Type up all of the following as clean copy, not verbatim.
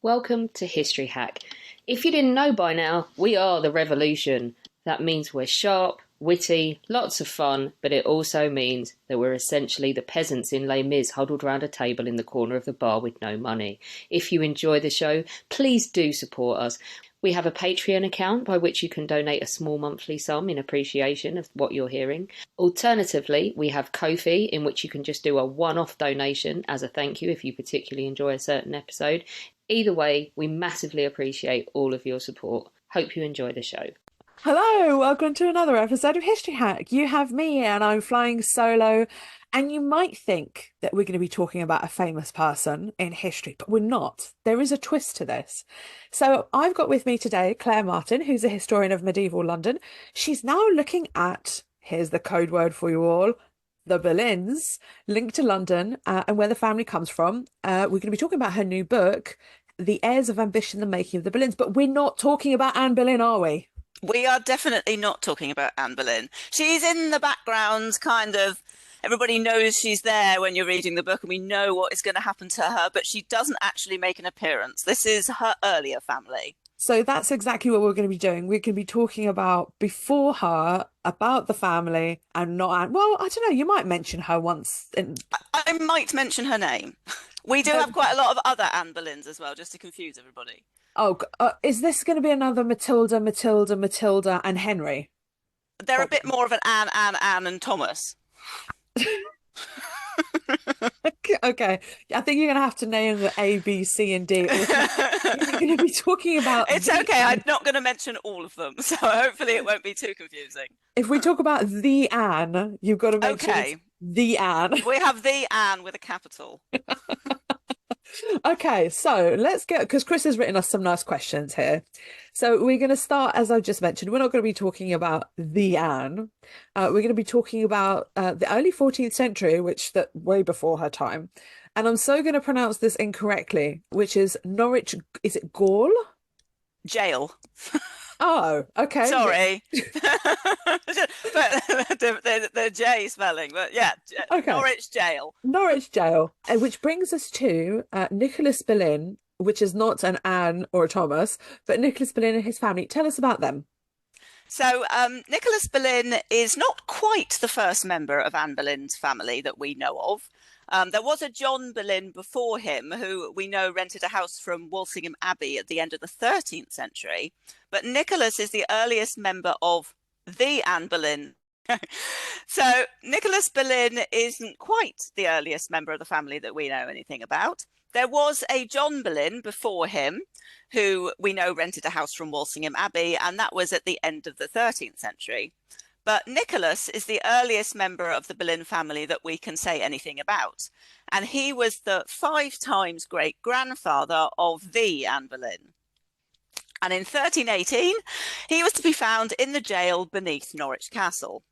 Welcome to History Hack. If you didn't know by now, we are the revolution. That means we're sharp, witty, lots of fun, but it also means that we're essentially the peasants in Les Mis huddled round a table in the corner of the bar with no money. If you enjoy the show, please do support us. We have a Patreon account by which you can donate a small monthly sum in appreciation of what you're hearing. Alternatively, we have Ko-fi, in which you can just do a one-off donation as a thank you if you particularly enjoy a certain episode. Either way, we massively appreciate all of your support. Hope you enjoy the show. Hello, welcome to another episode of History Hack. You have me and I'm flying solo, and you might think that we're going to be talking about a famous person in history, but we're not. There is a twist to this. So I've got with me today Claire Martin, who's a historian of medieval London. She's now looking at, here's the code word for you all, the Boleyns, linked to London and where the family comes from. We're going to be talking about her new book, The Heirs of Ambition, the Making of the Boleyns, but we're not talking about Anne Boleyn, are we? We are definitely not talking about Anne Boleyn. She's in the background, kind of. Everybody knows she's there when you're reading the book, and we know what is going to happen to her, but she doesn't actually make an appearance. This is her earlier family. So that's exactly what we're going to be doing. We're going to be talking about before her, about the family, and not Anne. Well, I don't know. You might mention her once. I might mention her name. We do have quite a lot of other Anne Boleyns as well, just to confuse everybody. Oh, is this going to be another Matilda, Matilda, Matilda, and Henry? They're a bit more of an Anne, and Thomas. Okay, I think you're going to have to name the A, B, C, and D. You're going to be talking about... It's okay, I'm not going to mention all of them, so hopefully it won't be too confusing. If we talk about the Anne, you've got to mention the Anne. We have the Anne with a capital. Okay, so let's get, because Chris has written us some nice questions here. So we're going to start, as I just mentioned, we're not going to be talking about the Anne. We're going to be talking about the early 14th century, which that way before her time. And I'm so going to pronounce this incorrectly, which is Norwich, is it Gaul? Jail. Oh, okay. Sorry. But the J spelling, but yeah, okay. Norwich Jail. Norwich Jail, which brings us to Nicholas Boleyn, which is not an Anne or a Thomas, but Nicholas Boleyn and his family. Tell us about them. So Nicholas Boleyn is not quite the first member of Anne Boleyn's family that we know of. There was a John Boleyn before him who we know rented a house from Walsingham Abbey at the end of the 13th century. But Nicholas is the earliest member of the Anne Boleyn. So Nicholas Boleyn isn't quite the earliest member of the family that we know anything about. There was a John Boleyn before him who we know rented a house from Walsingham Abbey, and that was at the end of the 13th century. But Nicholas is the earliest member of the Boleyn family that we can say anything about. And he was the 5 times great-grandfather of the Anne Boleyn. And in 1318, he was to be found in the jail beneath Norwich Castle.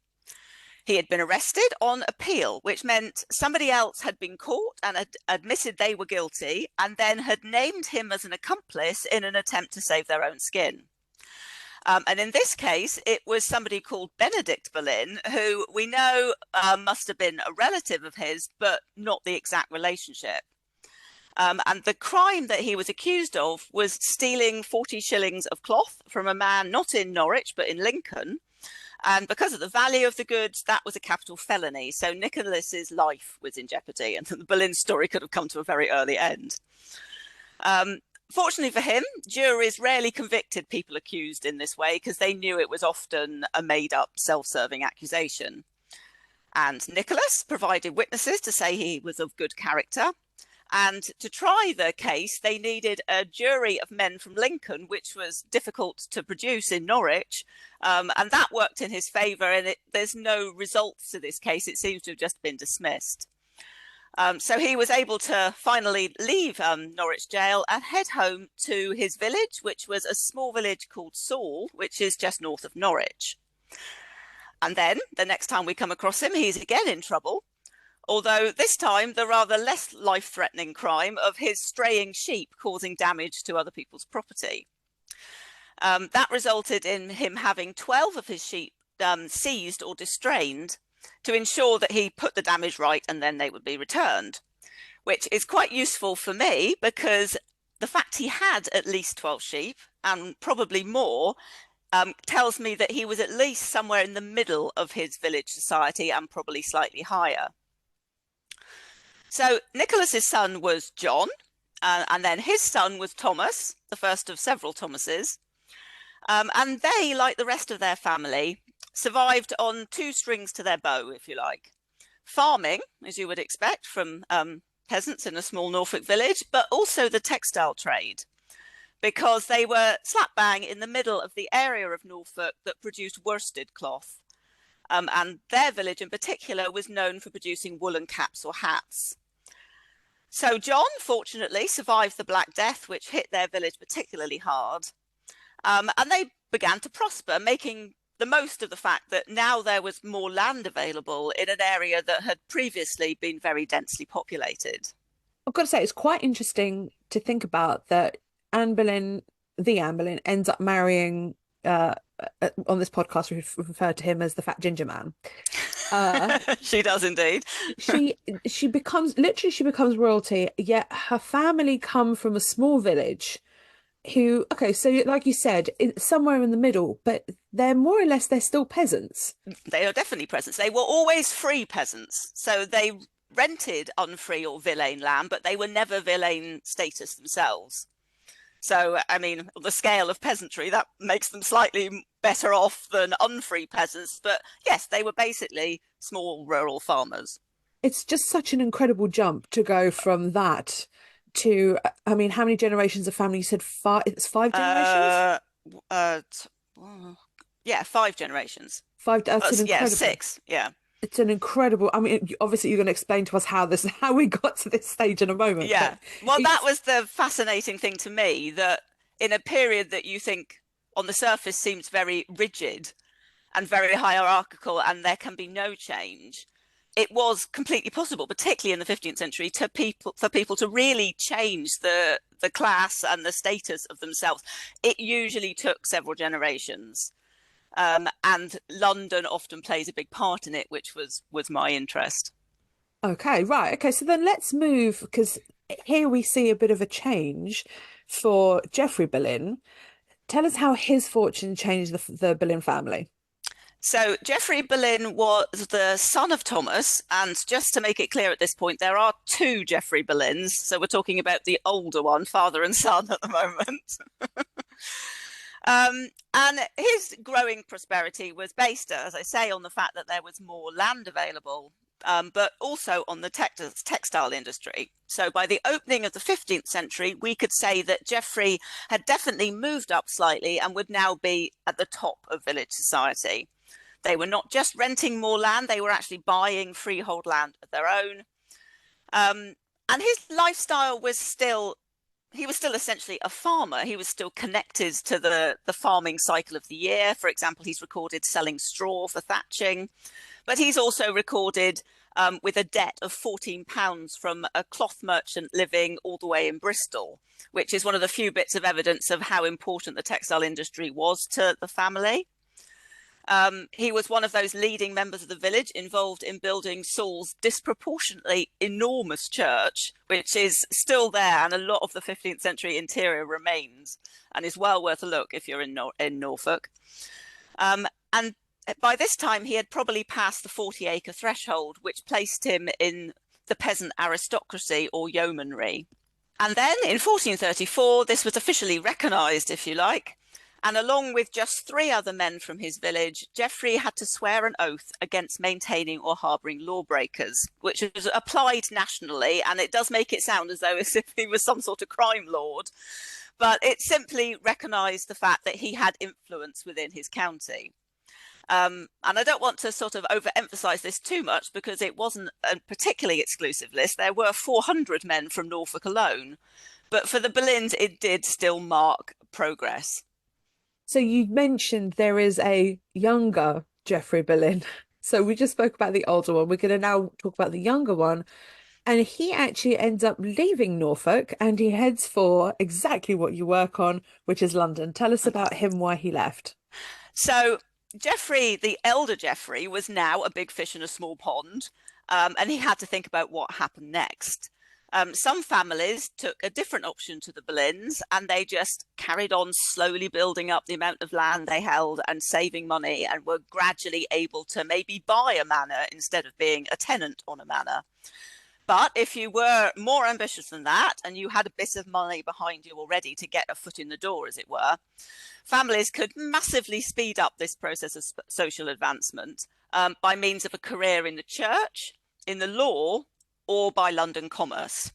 He had been arrested on appeal, which meant somebody else had been caught and had admitted they were guilty, and then had named him as an accomplice in an attempt to save their own skin. And in this case, it was somebody called Benedict Boleyn, who we know must have been a relative of his, but not the exact relationship. And the crime that he was accused of was stealing 40 shillings of cloth from a man not in Norwich, but in Lincoln. And because of the value of the goods, that was a capital felony. So Nicholas's life was in jeopardy, and the Boleyn story could have come to a very early end. Fortunately for him, juries rarely convicted people accused in this way because they knew it was often a made-up, self-serving accusation. And Nicholas provided witnesses to say he was of good character. And to try the case, they needed a jury of men from Lincoln, which was difficult to produce in Norwich. And that worked in his favour, and there's no results to this case. It seems to have just been dismissed. So he was able to finally leave Norwich Jail and head home to his village, which was a small village called Saul, which is just north of Norwich. And then the next time we come across him, he's again in trouble. Although this time the rather less life-threatening crime of his straying sheep causing damage to other people's property. That resulted in him having 12 of his sheep seized or distrained to ensure that he put the damage right and then they would be returned, which is quite useful for me because the fact he had at least 12 sheep, and probably more, tells me that he was at least somewhere in the middle of his village society and probably slightly higher. So Nicholas's son was John, and then his son was Thomas, the first of several Thomases. And they, like the rest of their family, survived on two strings to their bow, if you like. Farming, as you would expect from peasants in a small Norfolk village, but also the textile trade, because they were slap bang in the middle of the area of Norfolk that produced worsted cloth. And their village in particular was known for producing woolen caps or hats. So John, fortunately, survived the Black Death, which hit their village particularly hard. And they began to prosper, making the most of the fact that now there was more land available in an area that had previously been very densely populated. I've got to say, it's quite interesting to think about that Anne Boleyn, the Anne Boleyn, ends up marrying, on this podcast, we've referred to him as the fat ginger man. She does indeed. she becomes royalty, yet her family come from a small village who, okay, so like you said, somewhere in the middle, but they're still peasants. They are definitely peasants. They were always free peasants. So they rented unfree or villein land, but they were never villein status themselves. So, I mean, on the scale of peasantry, that makes them slightly better off than unfree peasants. But yes, they were basically small rural farmers. It's just such an incredible jump to go from that to, I mean, how many generations of family? You said five, it's 5 generations? Yeah, 5 generations. That's an incredible. Yeah, 6, yeah. It's an incredible, I mean, obviously you're going to explain to us how we got to this stage in a moment. Yeah, well, that was the fascinating thing to me, that in a period that you think on the surface seems very rigid and very hierarchical and there can be no change, it was completely possible, particularly in the 15th century, for people to really change the class and the status of themselves. It usually took several generations. And London often plays a big part in it, which was my interest. Okay, right. Okay, so then let's move, because here we see a bit of a change for Geoffrey Boleyn. Tell us how his fortune changed the Boleyn family. So Geoffrey Boleyn was the son of Thomas, and just to make it clear at this point, there are 2 Geoffrey Boleyns. So we're talking about the older one, father and son at the moment. And his growing prosperity was based, as I say, on the fact that there was more land available, but also on the textile industry. So by the opening of the 15th century, we could say that Geoffrey had definitely moved up slightly and would now be at the top of village society. They were not just renting more land, they were actually buying freehold land of their own. And his lifestyle was he was still essentially a farmer. He was still connected to the farming cycle of the year. For example, he's recorded selling straw for thatching, but he's also recorded with a debt of £14 from a cloth merchant living all the way in Bristol, which is one of the few bits of evidence of how important the textile industry was to the family. He was one of those leading members of the village involved in building Saul's disproportionately enormous church, which is still there, and a lot of the 15th century interior remains and is well worth a look if you're in Norfolk. And by this time, he had probably passed the 40-acre threshold, which placed him in the peasant aristocracy or yeomanry. And then in 1434, this was officially recognised, if you like. And along with just 3 other men from his village, Geoffrey had to swear an oath against maintaining or harbouring lawbreakers, which was applied nationally. And it does make it sound as if he was some sort of crime lord. But it simply recognised the fact that he had influence within his county. And I don't want to sort of overemphasise this too much, because it wasn't a particularly exclusive list. There were 400 men from Norfolk alone. But for the Boleyns, it did still mark progress. So you mentioned there is a younger Geoffrey Boleyn. So we just spoke about the older one. We're going to now talk about the younger one. And he actually ends up leaving Norfolk and he heads for exactly what you work on, which is London. Tell us about him, why he left. So Geoffrey, the elder Geoffrey, was now a big fish in a small pond. And he had to think about what happened next. Some families took a different option to the Boleyns, and they just carried on slowly building up the amount of land they held and saving money, and were gradually able to maybe buy a manor instead of being a tenant on a manor. But if you were more ambitious than that, and you had a bit of money behind you already to get a foot in the door, as it were, families could massively speed up this process of social advancement by means of a career in the church, in the law, or by London commerce.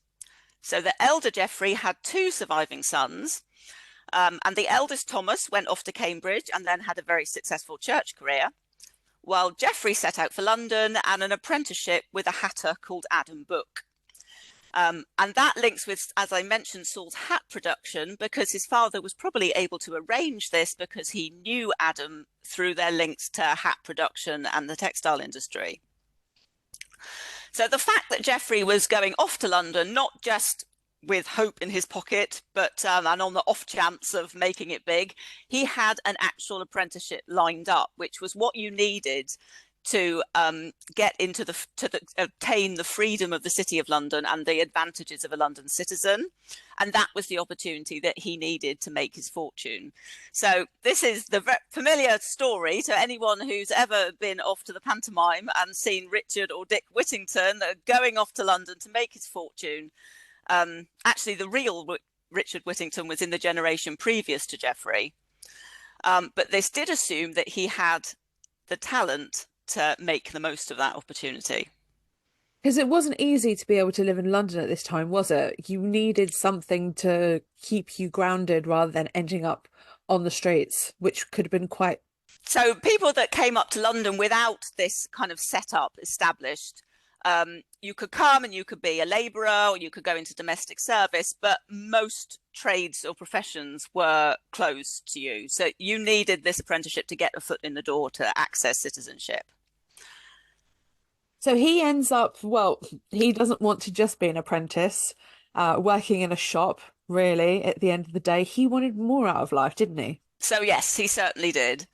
So the elder Geoffrey had 2 surviving sons, and the eldest Thomas went off to Cambridge and then had a very successful church career, while Geoffrey set out for London and an apprenticeship with a hatter called Adam Book. And that links with, as I mentioned, Saul's hat production, because his father was probably able to arrange this because he knew Adam through their links to hat production and the textile industry. So the fact that Geoffrey was going off to London, not just with hope in his pocket, but and on the off chance of making it big, he had an actual apprenticeship lined up, which was what you needed to get into obtain the freedom of the City of London and the advantages of a London citizen. And that was the opportunity that he needed to make his fortune. So this is the familiar story to anyone who's ever been off to the pantomime and seen Richard or Dick Whittington going off to London to make his fortune. Actually, the real Richard Whittington was in the generation previous to Geoffrey. But this did assume that he had the talent to make the most of that opportunity. Because it wasn't easy to be able to live in London at this time, was it? You needed something to keep you grounded rather than ending up on the streets, which could have been quite... So people that came up to London without this kind of setup established, you could come and you could be a labourer or you could go into domestic service, but most trades or professions were closed to you. So you needed this apprenticeship to get a foot in the door to access citizenship. So he ends up, well, he doesn't want to just be an apprentice, working in a shop, really, at the end of the day. He wanted more out of life, didn't he? So yes, he certainly did.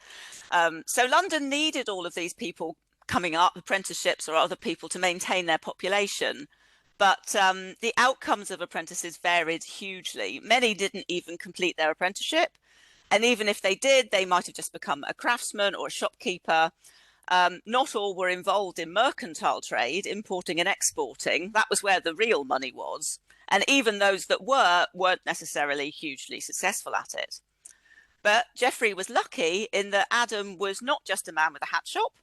So London needed all of these people coming up, apprenticeships or other people, to maintain their population. But the outcomes of apprentices varied hugely. Many didn't even complete their apprenticeship. And even if they did, they might have just become a craftsman or a shopkeeper. Not all were involved in mercantile trade, importing and exporting. That was where the real money was. And even those that weren't necessarily hugely successful at it. But Geoffrey was lucky in that Adam was not just a man with a hat shop.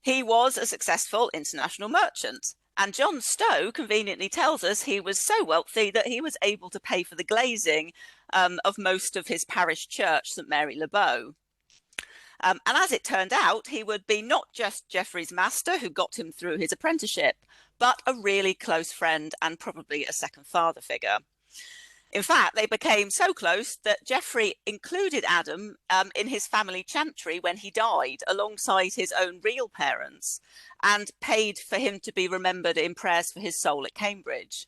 He was a successful international merchant. And John Stowe conveniently tells us he was so wealthy that he was able to pay for the glazing of most of his parish church, St Mary Le Bow. And as it turned out, he would be not just Geoffrey's master who got him through his apprenticeship, but a really close friend and probably a second father figure. In fact, they became so close that Geoffrey included Adam in his family chantry when he died, alongside his own real parents, and paid for him to be remembered in prayers for his soul at Cambridge.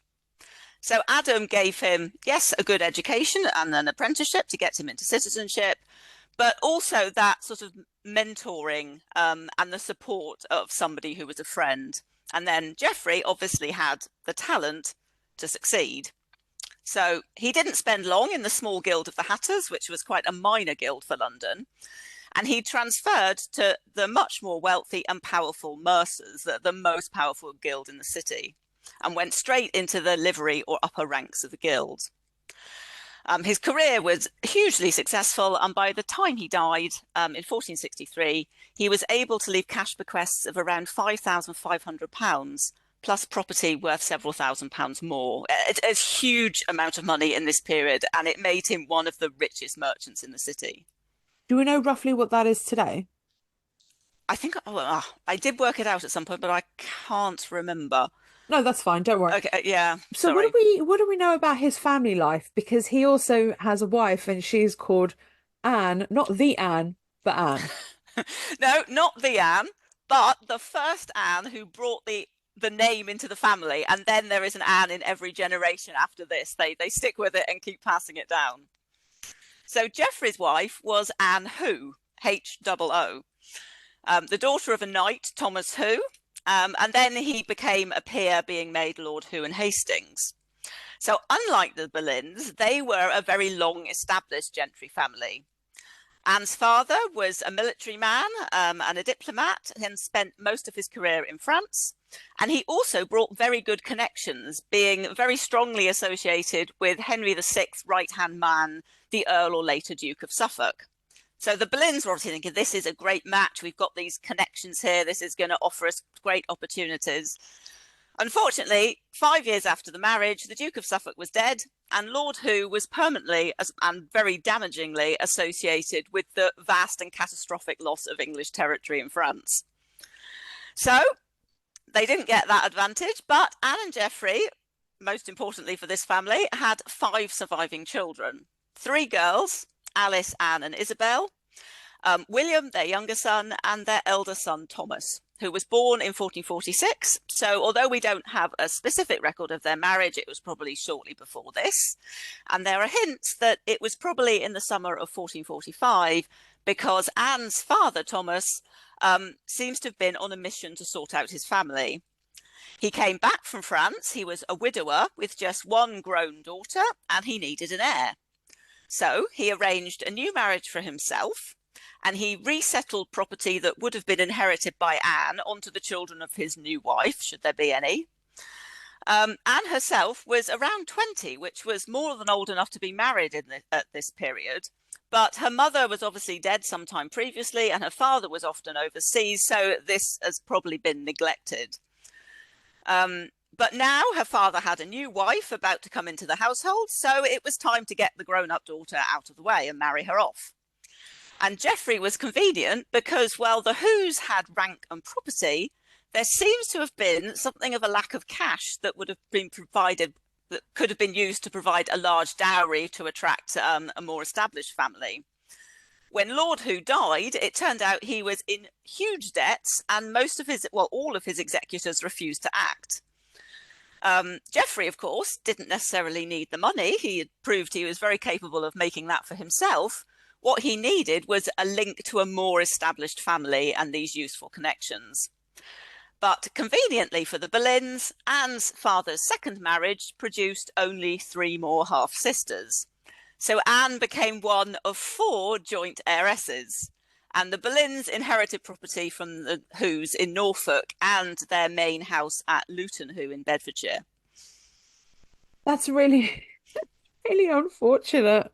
So Adam gave him, yes, a good education and an apprenticeship to get him into citizenship, but also that sort of mentoring and the support of somebody who was a friend. And then Geoffrey obviously had the talent to succeed. So he didn't spend long in the small guild of the Hatters, which was quite a minor guild for London. And he transferred to the much more wealthy and powerful Mercers, the most powerful guild in the city, and went straight into the livery or upper ranks of the guild. His career was hugely successful, and by the time he died in 1463, he was able to leave cash bequests of around £5,500, plus property worth several £1,000s more. It's a huge amount of money in this period, and it made him one of the richest merchants in the city. Do we know roughly what that is today? I think I did work it out at some point, but I can't remember. No, that's fine. Don't worry. Okay, yeah. So sorry. what do we know about his family life? Because he also has a wife, and she's called Anne, not the Anne, but Anne. No, not the Anne, but the first Anne who brought the name into the family, and then there is an Anne in every generation after this. They stick with it and keep passing it down. So Geoffrey's wife was Anne Who, H-O-O, the daughter of a knight, Thomas Who, And then he became a peer, being made Lord Hu and Hastings. So unlike the Boleyns, they were a very long established gentry family. Anne's father was a military man and a diplomat, and spent most of his career in France. And he also brought very good connections, being very strongly associated with Henry VI's right-hand man, the Earl or later Duke of Suffolk. So the Boleyns were obviously thinking, this is a great match. We've got these connections here. This is going to offer us great opportunities. Unfortunately, 5 years after the marriage, the Duke of Suffolk was dead, and Lord Hu was permanently and very damagingly associated with the vast and catastrophic loss of English territory in France. So they didn't get that advantage, but Anne and Geoffrey, most importantly for this family, had 5 surviving children. 3 girls, Alice, Anne and Isabel, William, their younger son, and their elder son, Thomas, who was born in 1446. So although we don't have a specific record of their marriage, it was probably shortly before this. And there are hints that it was probably in the summer of 1445, because Anne's father, Thomas, seems to have been on a mission to sort out his family. He came back from France. He was a widower with just 1 grown daughter, and he needed an heir. So he arranged a new marriage for himself, and he resettled property that would have been inherited by Anne onto the children of his new wife, should there be any. Anne herself was around 20, which was more than old enough to be married at this period. But her mother was obviously dead sometime previously, and her father was often overseas, so this has probably been neglected. But now her father had a new wife about to come into the household, so it was time to get the grown-up daughter out of the way and marry her off. And Geoffrey was convenient because, while the Whos had rank and property, there seems to have been something of a lack of cash that would have been provided, that could have been used to provide a large dowry to attract a more established family. When Lord Hu died, it turned out he was in huge debts, and all of his executors refused to act. Geoffrey, of course, didn't necessarily need the money. He had proved he was very capable of making that for himself. What he needed was a link to a more established family and these useful connections. But conveniently for the Boleyns, Anne's father's second marriage produced only 3 more half-sisters. So Anne became one of 4 joint heiresses, and the Boleyns inherited property from the Whos in Norfolk and their main house at Luton Hoo in Bedfordshire. That's really, really unfortunate.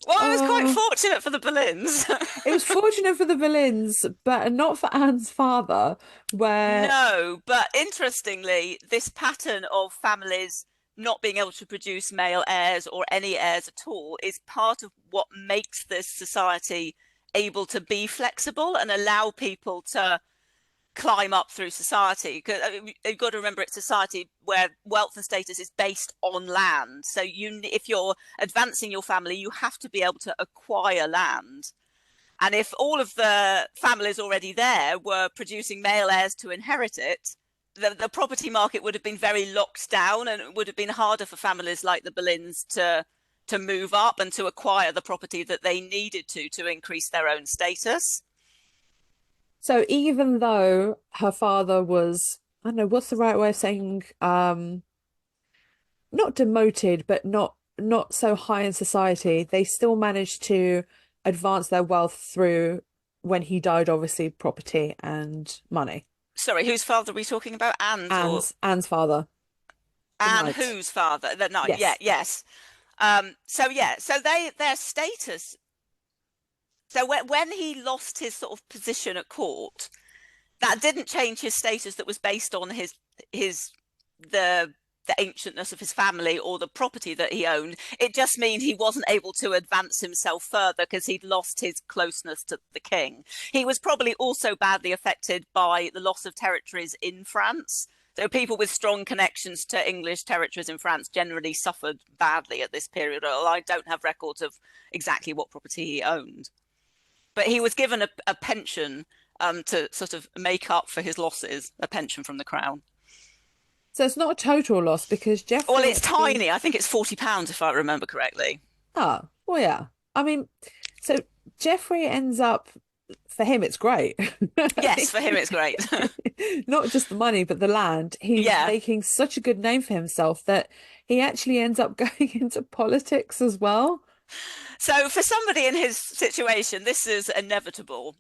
Well, it was quite fortunate for the Boleyns. It was fortunate for the Boleyns, but not for Anne's father, where... No, but interestingly, this pattern of families not being able to produce male heirs or any heirs at all is part of what makes this society able to be flexible and allow people to climb up through society. Because you've got to remember, it's society where wealth and status is based on land. So if you're advancing your family, you have to be able to acquire land. And if all of the families already there were producing male heirs to inherit it, the property market would have been very locked down, and it would have been harder for families like the Boleyns to move up and to acquire the property that they needed to increase their own status. So even though her father was, I don't know, what's the right way of saying, not demoted, but not so high in society, they still managed to advance their wealth through, when he died, obviously, property and money. Sorry, whose father are we talking about? Anne's father. Anne Whose father? The knight. Yes. So their status. So when he lost his sort of position at court, that didn't change his status that was based on the ancientness of his family or the property that he owned. It just means he wasn't able to advance himself further because he'd lost his closeness to the king. He was probably also badly affected by the loss of territories in France. So people with strong connections to English territories in France generally suffered badly at this period. Although I don't have records of exactly what property he owned. But he was given a pension to sort of make up for his losses, a pension from the crown. So it's not a total loss, because Geoffrey... Well, it's tiny. I think it's £40 if I remember correctly. Oh, well, yeah. I mean, so Geoffrey ends up for him, it's great. Yes, for him it's great. Not just the money, but the land. He's Yeah. making such a good name for himself that he actually ends up going into politics as well. So for somebody in his situation, this is inevitable.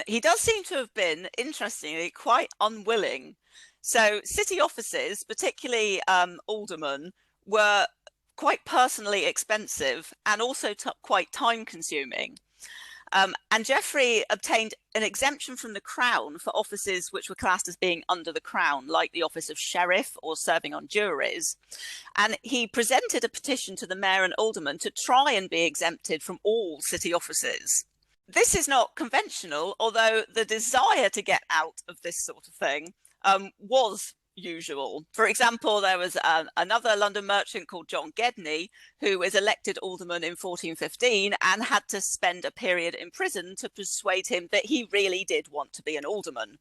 He does seem to have been, interestingly, quite unwilling. So city offices, particularly aldermen, were quite personally expensive and also quite time consuming. And Geoffrey obtained an exemption from the Crown for offices which were classed as being under the Crown, like the office of sheriff or serving on juries. And he presented a petition to the mayor and aldermen to try and be exempted from all city offices. This is not conventional, although the desire to get out of this sort of thing was usual. For example, there was another London merchant called John Gedney, who was elected alderman in 1415 and had to spend a period in prison to persuade him that he really did want to be an alderman.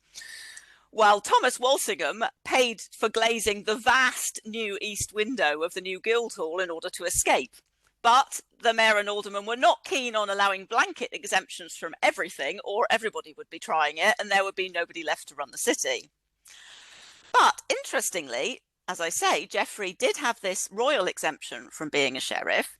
While Thomas Walsingham paid for glazing the vast new east window of the new Guildhall in order to escape. But the mayor and aldermen were not keen on allowing blanket exemptions from everything, or everybody would be trying it and there would be nobody left to run the city. But interestingly, as I say, Geoffrey did have this royal exemption from being a sheriff,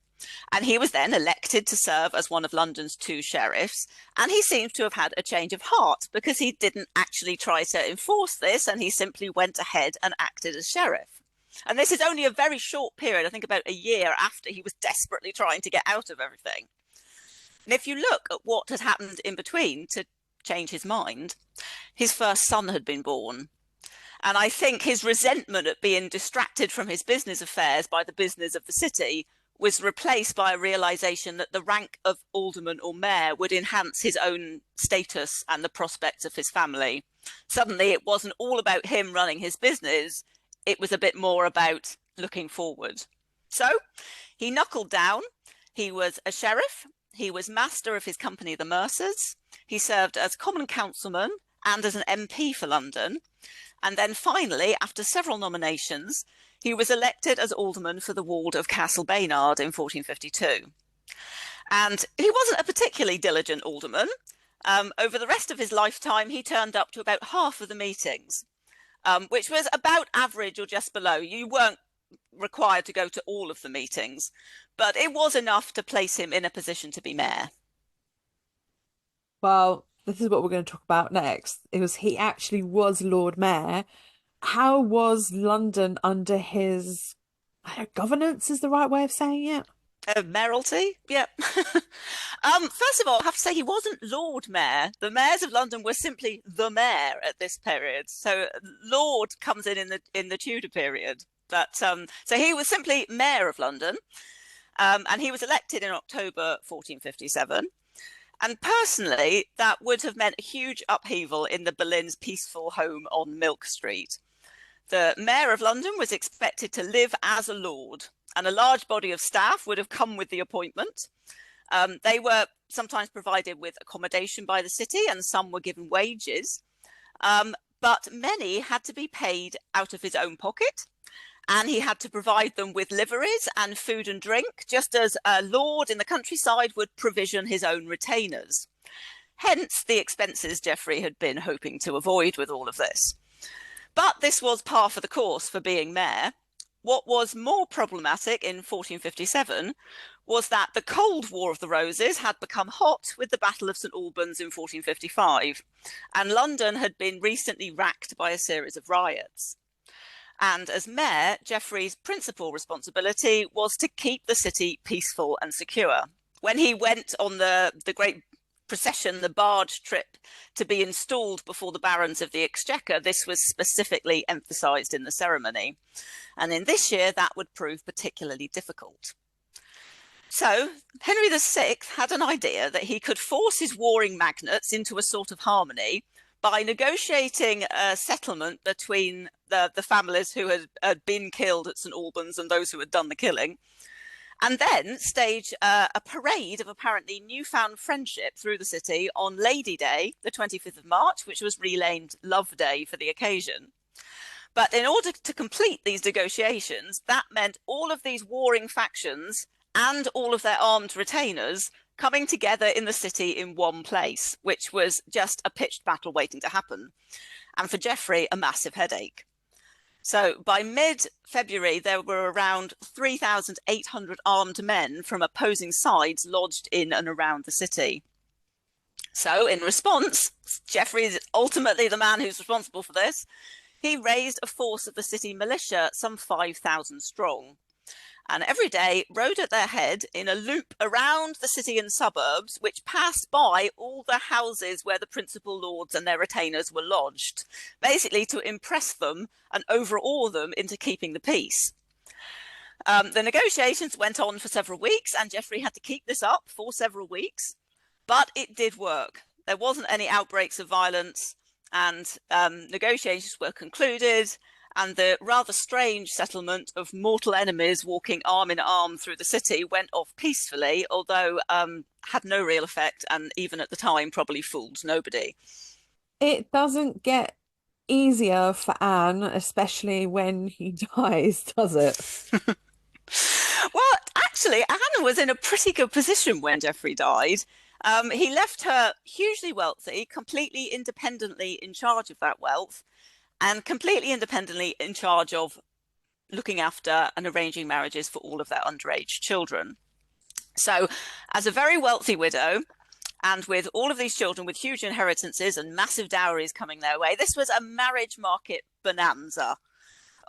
and he was then elected to serve as one of London's 2 sheriffs, and he seems to have had a change of heart because he didn't actually try to enforce this, and he simply went ahead and acted as sheriff. And this is only a very short period, I think about a year after he was desperately trying to get out of everything. And if you look at what had happened in between to change his mind, his first son had been born. And I think his resentment at being distracted from his business affairs by the business of the city was replaced by a realization that the rank of alderman or mayor would enhance his own status and the prospects of his family. Suddenly, it wasn't all about him running his business. It was a bit more about looking forward. So he knuckled down. He was a sheriff. He was master of his company, the Mercers. He served as common councilman and as an MP for London. And then finally, after several nominations, he was elected as alderman for the ward of Castle Baynard in 1452. And he wasn't a particularly diligent alderman. Over the rest of his lifetime, he turned up to about half of the meetings, which was about average or just below. You weren't required to go to all of the meetings, but it was enough to place him in a position to be mayor. Well, this is what we're going to talk about next. He actually was Lord Mayor. How was London under his, I don't know, governance is the right way of saying it? Mayoralty, yeah. First of all, I have to say he wasn't Lord Mayor. The mayors of London were simply the mayor at this period. So Lord comes in the Tudor period. But so he was simply mayor of London, and he was elected in October 1457. And personally, that would have meant a huge upheaval in the Boleyn's peaceful home on Milk Street. The mayor of London was expected to live as a lord, and a large body of staff would have come with the appointment. They were sometimes provided with accommodation by the city, and some were given wages. But many had to be paid out of his own pocket, and he had to provide them with liveries and food and drink, just as a lord in the countryside would provision his own retainers. Hence the expenses Geoffrey had been hoping to avoid with all of this. But this was par for the course for being mayor. What was more problematic in 1457 was that the Cold War of the Roses had become hot with the Battle of St Albans in 1455, and London had been recently racked by a series of riots. And as mayor, Geoffrey's principal responsibility was to keep the city peaceful and secure. When he went on the great procession, the barge trip, to be installed before the barons of the Exchequer, this was specifically emphasised in the ceremony. And in this year, that would prove particularly difficult. So Henry VI had an idea that he could force his warring magnates into a sort of harmony by negotiating a settlement between the families who had been killed at St Albans and those who had done the killing, and then stage a parade of apparently newfound friendship through the city on Lady Day, the 25th of March, which was renamed Love Day for the occasion. But in order to complete these negotiations, that meant all of these warring factions and all of their armed retainers coming together in the city in one place, which was just a pitched battle waiting to happen. And for Geoffrey, a massive headache. So by mid-February, there were around 3,800 armed men from opposing sides lodged in and around the city. So in response, Geoffrey is ultimately the man who's responsible for this. He raised a force of the city militia, some 5,000 strong, and every day rode at their head in a loop around the city and suburbs, which passed by all the houses where the principal lords and their retainers were lodged, basically to impress them and overawe them into keeping the peace. The negotiations went on for several weeks, and Geoffrey had to keep this up for several weeks, but it did work. There wasn't any outbreaks of violence, and negotiations were concluded, and the rather strange settlement of mortal enemies walking arm in arm through the city went off peacefully, although had no real effect, and even at the time probably fooled nobody. It doesn't get easier for Anne, especially when he dies, does it? Well, actually, Anne was in a pretty good position when Geoffrey died. He left her hugely wealthy, completely independently in charge of that wealth, and completely independently in charge of looking after and arranging marriages for all of their underage children. So as a very wealthy widow, and with all of these children with huge inheritances and massive dowries coming their way, this was a marriage market bonanza.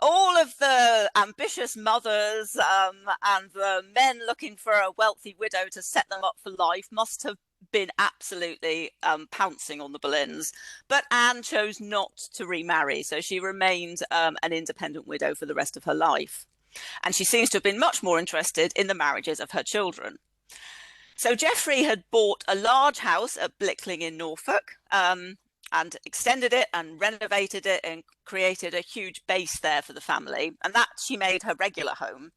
All of the ambitious mothers and the men looking for a wealthy widow to set them up for life must have been absolutely pouncing on the Boleyns. But Anne chose not to remarry, so she remained an independent widow for the rest of her life. And she seems to have been much more interested in the marriages of her children. So Geoffrey had bought a large house at Blickling in Norfolk, and extended it and renovated it and created a huge base there for the family. And that she made her regular home.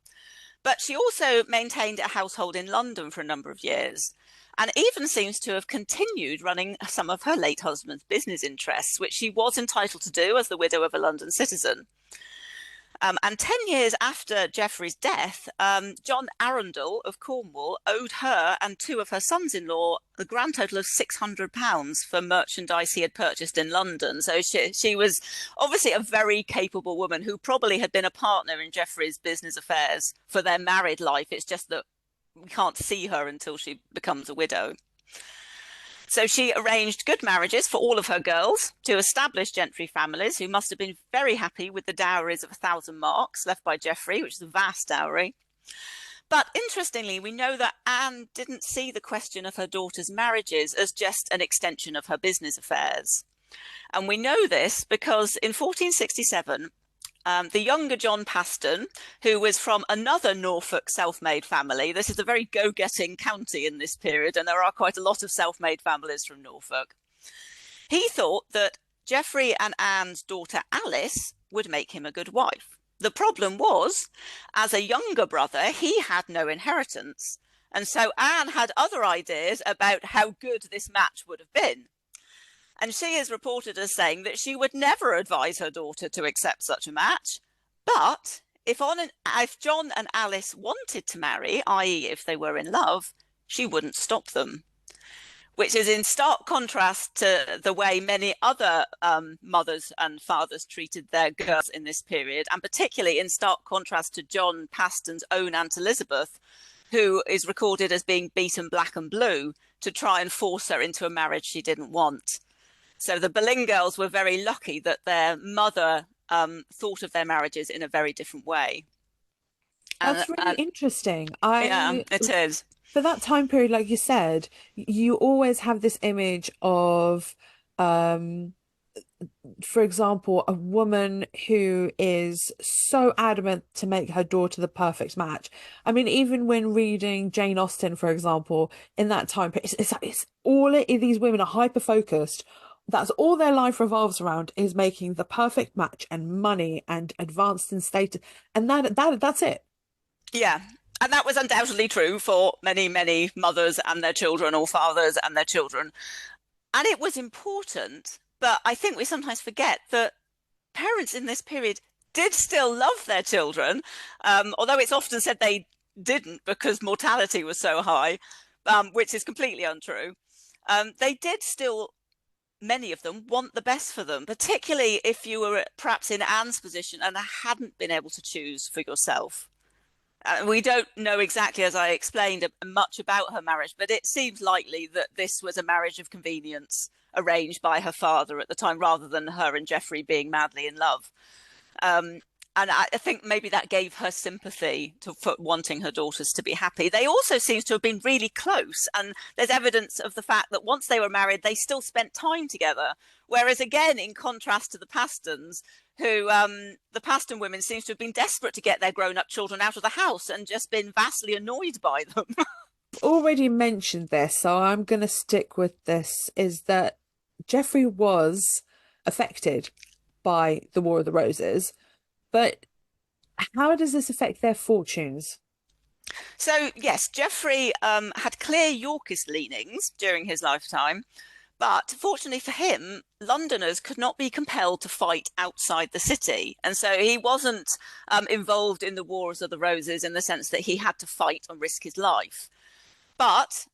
But she also maintained a household in London for a number of years, and even seems to have continued running some of her late husband's business interests, which she was entitled to do as the widow of a London citizen. And 10 years after Geoffrey's death, John Arundel of Cornwall owed her and two of her sons-in-law the grand total of £600 for merchandise he had purchased in London. So she was obviously a very capable woman who probably had been a partner in Geoffrey's business affairs for their married life. It's just that we can't see her until she becomes a widow. So she arranged good marriages for all of her girls to established gentry families who must have been very happy with the dowries of 1,000 marks left by Geoffrey, which is a vast dowry. But interestingly, we know that Anne didn't see the question of her daughters' marriages as just an extension of her business affairs. And we know this because in 1467, the younger John Paston, who was from another Norfolk self-made family — this is a very go-getting county in this period, and there are quite a lot of self-made families from Norfolk — he thought that Geoffrey and Anne's daughter Alice would make him a good wife. The problem was, as a younger brother, he had no inheritance, and so Anne had other ideas about how good this match would have been. And she is reported as saying that she would never advise her daughter to accept such a match. But if John and Alice wanted to marry, i.e. if they were in love, she wouldn't stop them. Which is in stark contrast to the way many other mothers and fathers treated their girls in this period, and particularly in stark contrast to John Paston's own Aunt Elizabeth, who is recorded as being beaten black and blue to try and force her into a marriage she didn't want. So the Boleyn girls were very lucky that their mother thought of their marriages in a very different way. That's really interesting. Yeah, it is. For that time period, like you said, you always have this image of, for example, a woman who is so adamant to make her daughter the perfect match. I mean, even when reading Jane Austen, for example, in that time period, it's all these women are hyper-focused. That's all their life revolves around, is making the perfect match and money and advanced in status. And that's it. Yeah. And that was undoubtedly true for many, many mothers and their children, or fathers and their children. And it was important, but I think we sometimes forget that parents in this period did still love their children, although it's often said they didn't because mortality was so high. which is completely untrue. They did still, many of them, want the best for them, particularly if you were perhaps in Anne's position and hadn't been able to choose for yourself. We don't know exactly, as I explained, much about her marriage, but it seems likely that this was a marriage of convenience arranged by her father at the time, rather than her and Geoffrey being madly in love. And I think maybe that gave her sympathy for wanting her daughters to be happy. They also seem to have been really close. And there's evidence of the fact that once they were married, they still spent time together. Whereas again, in contrast to the Pastons, who the Paston women seems to have been desperate to get their grown-up children out of the house and just been vastly annoyed by them. Already mentioned this, so I'm going to stick with this, is that Geoffrey was affected by the War of the Roses, but how does this affect their fortunes? So, yes, Geoffrey had clear Yorkist leanings during his lifetime, but fortunately for him, Londoners could not be compelled to fight outside the city. And so he wasn't involved in the Wars of the Roses in the sense that he had to fight and risk his life. But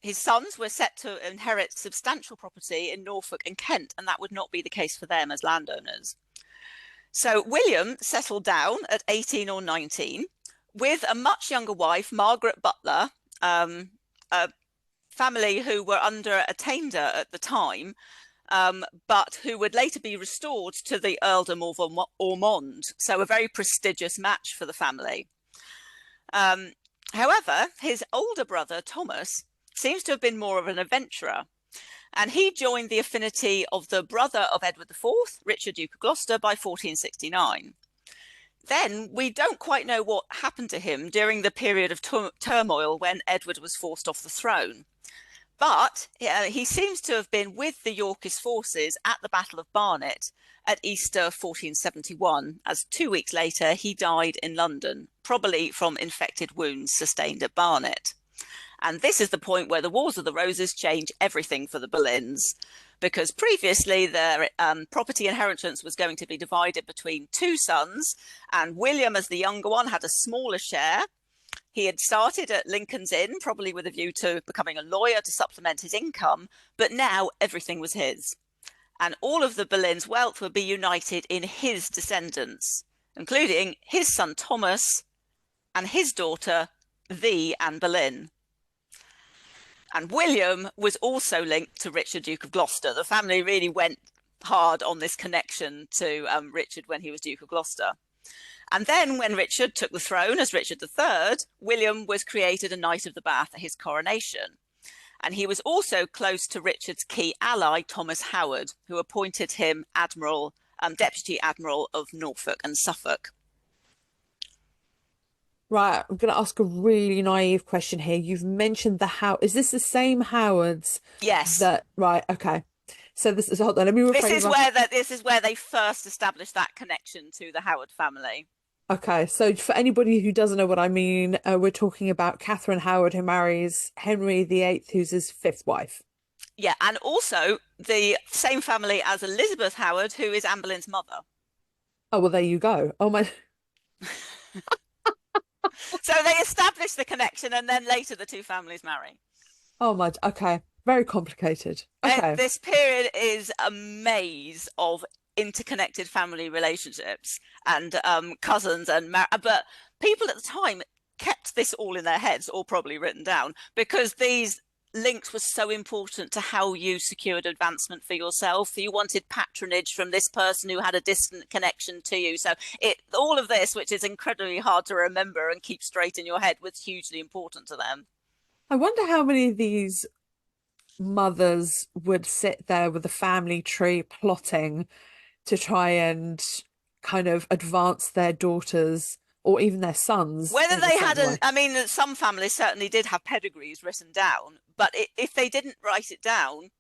his sons were set to inherit substantial property in Norfolk and Kent, and that would not be the case for them as landowners. So William settled down at 18 or 19 with a much younger wife, Margaret Butler, a family who were under attainder at the time, but who would later be restored to the earldom of Ormond. So a very prestigious match for the family. However, his older brother, Thomas, seems to have been more of an adventurer. And he joined the affinity of the brother of Edward IV, Richard, Duke of Gloucester, by 1469. Then we don't quite know what happened to him during the period of turmoil when Edward was forced off the throne. But he seems to have been with the Yorkist forces at the Battle of Barnet at Easter 1471, as 2 weeks later he died in London, probably from infected wounds sustained at Barnet. And this is the point where the Wars of the Roses change everything for the Boleyns, because previously their property inheritance was going to be divided between two sons, and William, as the younger one, had a smaller share. He had started at Lincoln's Inn, probably with a view to becoming a lawyer to supplement his income, but now everything was his. And all of the Boleyns' wealth would be united in his descendants, including his son Thomas and his daughter, the Anne Boleyn. And William was also linked to Richard, Duke of Gloucester. The family really went hard on this connection to Richard when he was Duke of Gloucester. And then when Richard took the throne as Richard III, William was created a Knight of the Bath at his coronation. And he was also close to Richard's key ally, Thomas Howard, who appointed him Admiral, Deputy Admiral of Norfolk and Suffolk. Right, I'm going to ask a really naive question here. You've mentioned the Howard. Is this the same Howards? Yes. Right, okay. So this is, hold on, let me rephrase. This is where they first established that connection to the Howard family. Okay, so for anybody who doesn't know what I mean, we're talking about Catherine Howard, who marries Henry VIII, who's his fifth wife. Yeah, and also the same family as Elizabeth Howard, who is Anne Boleyn's mother. Oh, well, there you go. Oh, my... So they established the connection, and then later the two families marry. Oh, my... Okay, very complicated. Okay. This period is a maze of interconnected family relationships and cousins and but people at the time kept this all in their heads, or probably written down, because these links were so important to how you secured advancement for yourself. You wanted patronage from this person who had a distant connection to you. So all of this, which is incredibly hard to remember and keep straight in your head, was hugely important to them. I wonder how many of these mothers would sit there with the family tree plotting to try and kind of advance their daughters or even their sons. Whether they had I mean, some families certainly did have pedigrees written down, but if they didn't write it down,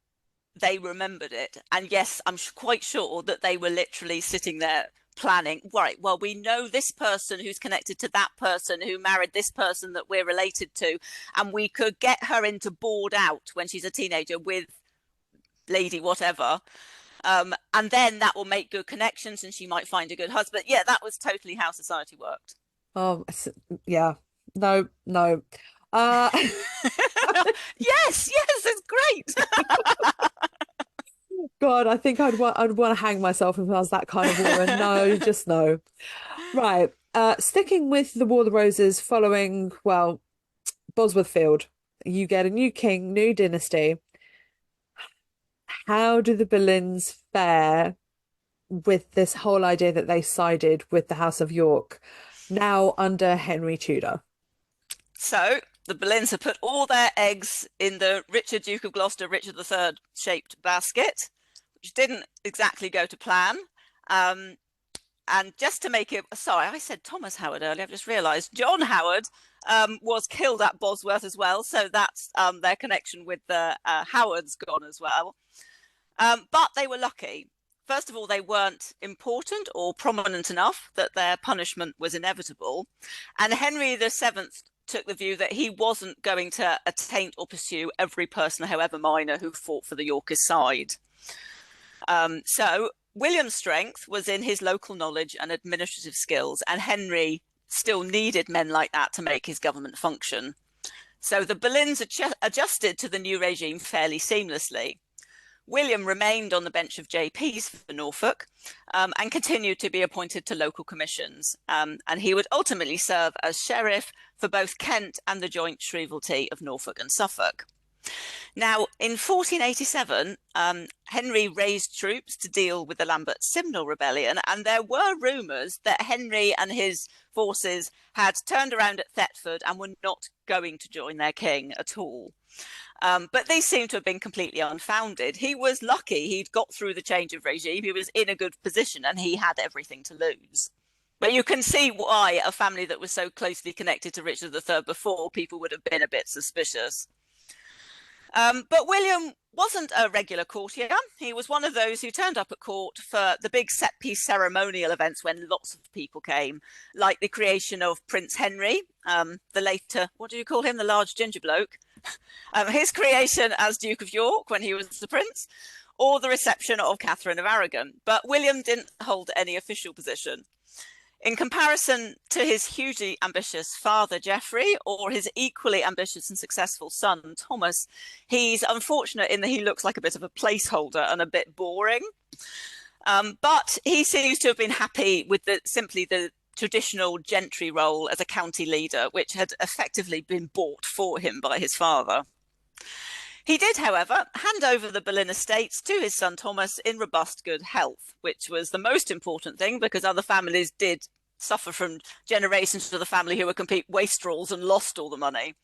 they remembered it. And yes, I'm quite sure that they were literally sitting there planning, right, well, we know this person who's connected to that person who married this person that we're related to, and we could get her into board out when she's a teenager with lady whatever. And then that will make good connections and she might find a good husband. Yeah, that was totally how society worked. Yeah, no. Uh, Yes, it's great. God, I think I'd want to hang myself if I was that kind of woman. No, just no. Right. Sticking with the War of the Roses following, well, Bosworth Field, you get a new king, new dynasty. How do the Boleyns fare with this whole idea that they sided with the House of York now under Henry Tudor? So the Boleyns have put all their eggs in the Richard, Duke of Gloucester, Richard III shaped basket, which didn't exactly go to plan. And just to make it, sorry, I said Thomas Howard earlier, I've just realised John Howard was killed at Bosworth as well. So that's their connection with the Howards gone as well. But they were lucky. First of all, they weren't important or prominent enough that their punishment was inevitable. And Henry VII took the view that he wasn't going to attaint or pursue every person, however minor, who fought for the Yorkist side. So William's strength was in his local knowledge and administrative skills, and Henry still needed men like that to make his government function. So the Boleyns adjusted to the new regime fairly seamlessly. William remained on the bench of JPs for Norfolk and continued to be appointed to local commissions. And he would ultimately serve as sheriff for both Kent and the joint shrievalty of Norfolk and Suffolk. Now, in 1487, Henry raised troops to deal with the Lambert Simnel rebellion, and there were rumours that Henry and his forces had turned around at Thetford and were not going to join their king at all. But these seem to have been completely unfounded. He was lucky he'd got through the change of regime. He was in a good position and he had everything to lose. But you can see why a family that was so closely connected to Richard III before, people would have been a bit suspicious. But William wasn't a regular courtier. He was one of those who turned up at court for the big set-piece ceremonial events when lots of people came, like the creation of Prince Henry, the later, what do you call him, the large ginger bloke, his creation as Duke of York when he was the prince, or the reception of Catherine of Aragon. But William didn't hold any official position. In comparison to his hugely ambitious father, Geoffrey, or his equally ambitious and successful son, Thomas, he's unfortunate in that he looks like a bit of a placeholder and a bit boring. But he seems to have been happy with simply the traditional gentry role as a county leader, which had effectively been bought for him by his father. He did, however, hand over the Boleyn estates to his son Thomas in robust good health, which was the most important thing because other families did suffer from generations of the family who were complete wastrels and lost all the money.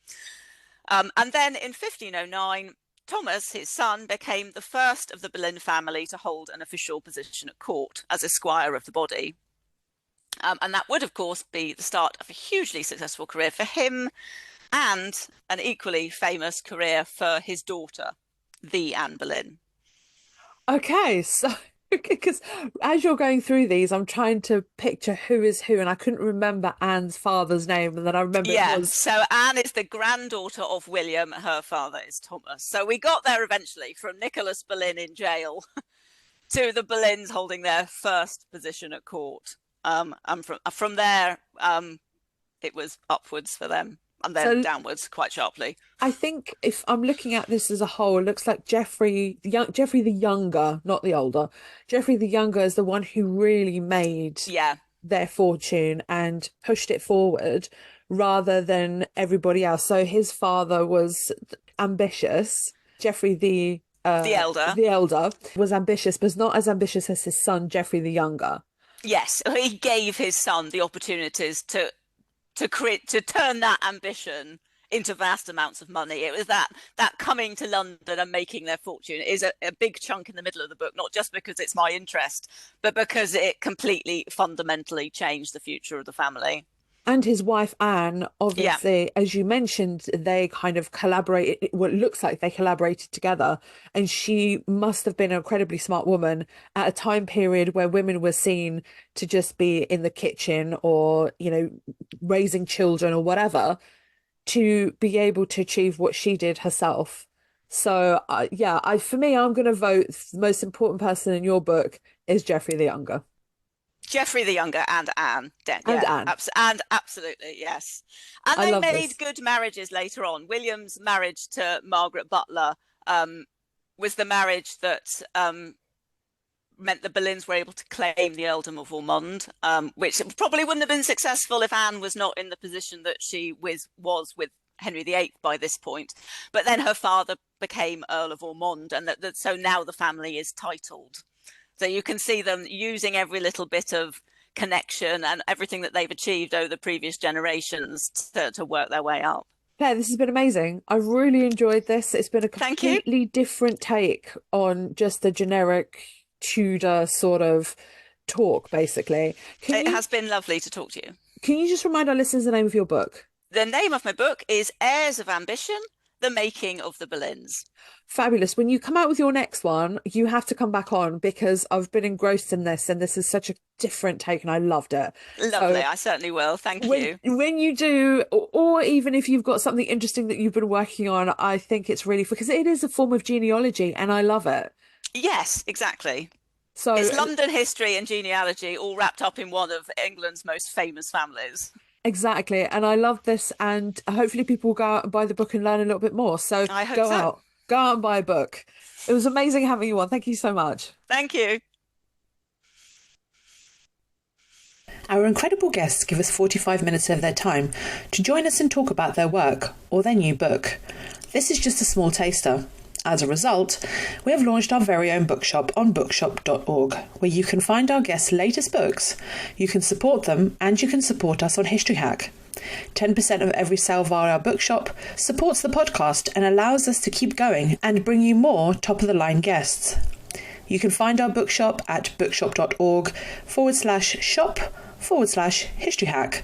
And then in 1509, Thomas, his son, became the first of the Boleyn family to hold an official position at court as a squire of the body. And that would, of course, be the start of a hugely successful career for him and an equally famous career for his daughter, the Anne Boleyn. Okay, so because as you're going through these, I'm trying to picture who is who, and I couldn't remember Anne's father's name, and then I remember it was. So Anne is the granddaughter of William, her father is Thomas. So we got there eventually from Nicholas Boleyn in jail to the Boleyns holding their first position at court. And from there, it was upwards for them. And then downwards quite sharply. I think if I'm looking at this as a whole, it looks like Geoffrey the younger, not the older. Geoffrey the younger is the one who really made their fortune and pushed it forward rather than everybody else. So his father was ambitious. Geoffrey the elder was ambitious, but not as ambitious as his son, Geoffrey the younger. Yes, he gave his son the opportunities to turn that ambition into vast amounts of money. It was that coming to London and making their fortune is a big chunk in the middle of the book, not just because it's my interest, but because it completely fundamentally changed the future of the family. And his wife, Anne, obviously, as you mentioned, they kind of collaborated. What looks like they collaborated together. And she must have been an incredibly smart woman at a time period where women were seen to just be in the kitchen or, raising children or whatever, to be able to achieve what she did herself. So, for me, I'm going to vote the most important person in your book is Geoffrey the Younger. Geoffrey the Younger and Anne. And Anne. And absolutely, yes. And I they love made this. good marriages later on. William's marriage to Margaret Butler was the marriage that meant the Boleyns were able to claim the earldom of Ormond, which probably wouldn't have been successful if Anne was not in the position that she was with Henry VIII by this point. But then her father became Earl of Ormond, and so now the family is titled. So you can see them using every little bit of connection and everything that they've achieved over the previous generations to work their way up. Claire, this has been amazing. I really enjoyed this. It's been a Thank you. completely different take on just the generic Tudor sort of talk, basically. It has been lovely to talk to you. Can you just remind our listeners the name of your book? The name of my book is Heirs of Ambition, The Making of the Boleyns. Fabulous. When you come out with your next one, you have to come back on, because I've been engrossed in this and this is such a different take and I loved it. Lovely. I certainly will. Thank you. When you do, or even if you've got something interesting that you've been working on, I think it's really, because it is a form of genealogy and I love it. Yes, exactly. So it's London history and genealogy all wrapped up in one of England's most famous families. Exactly. And I love this, and hopefully people will go out and buy the book and learn a little bit more. So I hope go out and buy a book. It was amazing having you on. Thank you so much. Thank you. Our incredible guests give us 45 minutes of their time to join us and talk about their work or their new book. This is just a small taster. As a result, we have launched our very own bookshop on bookshop.org, where you can find our guests' latest books, you can support them, and you can support us on History Hack. 10% of every sale via our bookshop supports the podcast and allows us to keep going and bring you more top-of-the-line guests. You can find our bookshop at bookshop.org/shop/History Hack,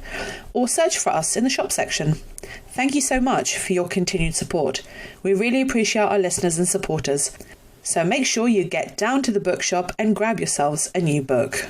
or search for us in the shop section. Thank you so much for your continued support. We really appreciate our listeners and supporters. So make sure you get down to the bookshop and grab yourselves a new book.